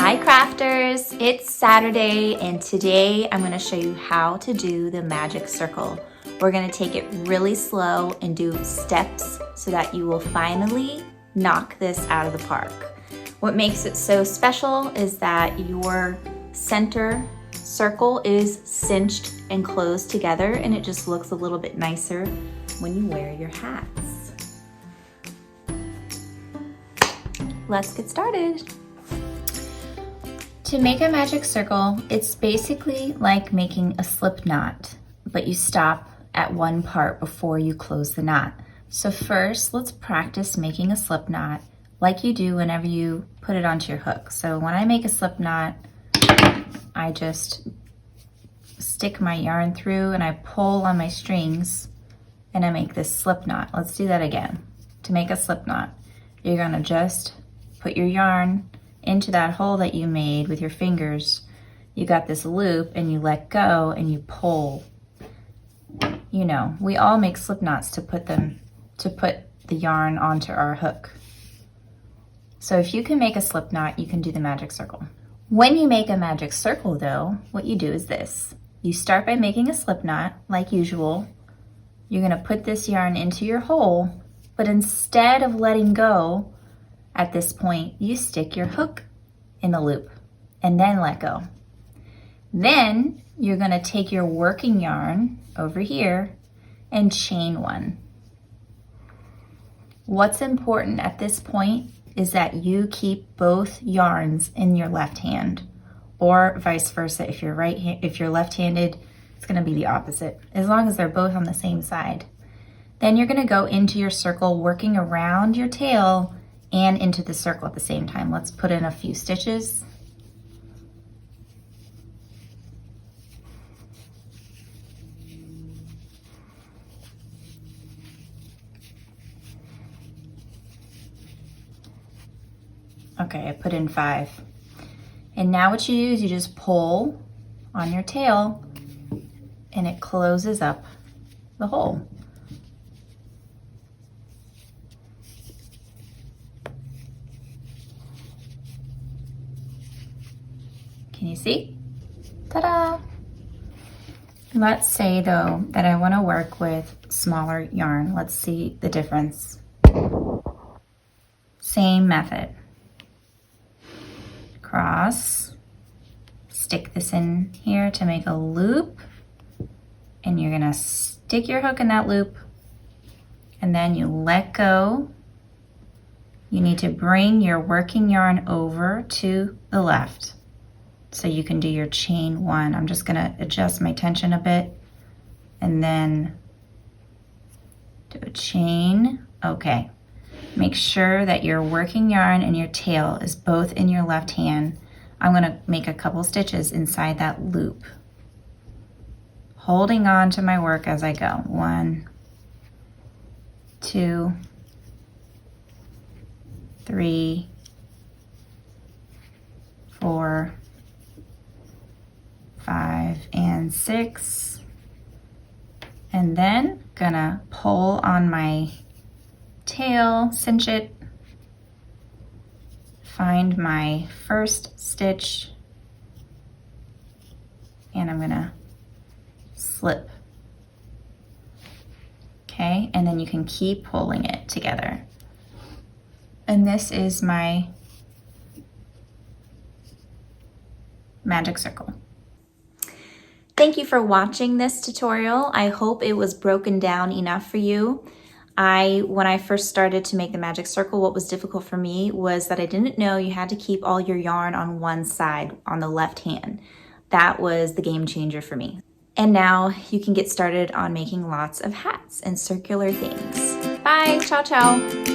Hi crafters, it's Saturday and today I'm going to show you how to do the magic circle. We're going to take it really slow and do steps so that you will finally knock this out of the park. What makes it so special is that your center circle is cinched and closed together, and it just looks a little bit nicer when you wear your hats. Let's get started. To make a magic circle, it's basically like making a slip knot, but you stop at one part before you close the knot. So first, let's practice making a slip knot like you do whenever you put it onto your hook. So when I make a slip knot, I just stick my yarn through and I pull on my strings and I make this slip knot. Let's do that again. To make a slip knot, you're gonna just put your yarn into that hole that you made with your fingers. You got this loop and you let go and you pull. You know, we all make slip knots to put the yarn onto our hook. So if you can make a slip knot, you can do the magic circle. When you make a magic circle though, what you do is this. You start by making a slip knot like usual. You're gonna put this yarn into your hole, but instead of letting go, at this point, you stick your hook in the loop and then let go. Then you're gonna take your working yarn over here and chain one. What's important at this point is that you keep both yarns in your left hand, or vice versa. If you're left-handed, it's gonna be the opposite, as long as they're both on the same side. Then you're gonna go into your circle, working around your tail and into the circle at the same time. Let's put in a few stitches. Okay, I put in 5. And now what you do is you just pull on your tail and it closes up the hole. Can you see? Ta-da! Let's say though that I want to work with smaller yarn. Let's see the difference. Same method. Cross, stick this in here to make a loop, and you're gonna stick your hook in that loop, and then you let go. You need to bring your working yarn over to the left so you can do your chain one. I'm just gonna adjust my tension a bit and then do a chain. Okay. Make sure that your working yarn and your tail is both in your left hand. I'm gonna make a couple stitches inside that loop, holding on to my work as I go. 1, 2, 3, 4, 5, and 6. And then gonna pull on my tail, cinch it, find my first stitch, and I'm gonna slip. Okay, and then you can keep pulling it together. And this is my magic circle. Thank you for watching this tutorial. I hope it was broken down enough for you. When I first started to make the magic circle, what was difficult for me was that I didn't know you had to keep all your yarn on one side, on the left hand. That was the game changer for me. And now you can get started on making lots of hats and circular things. Bye, ciao, ciao.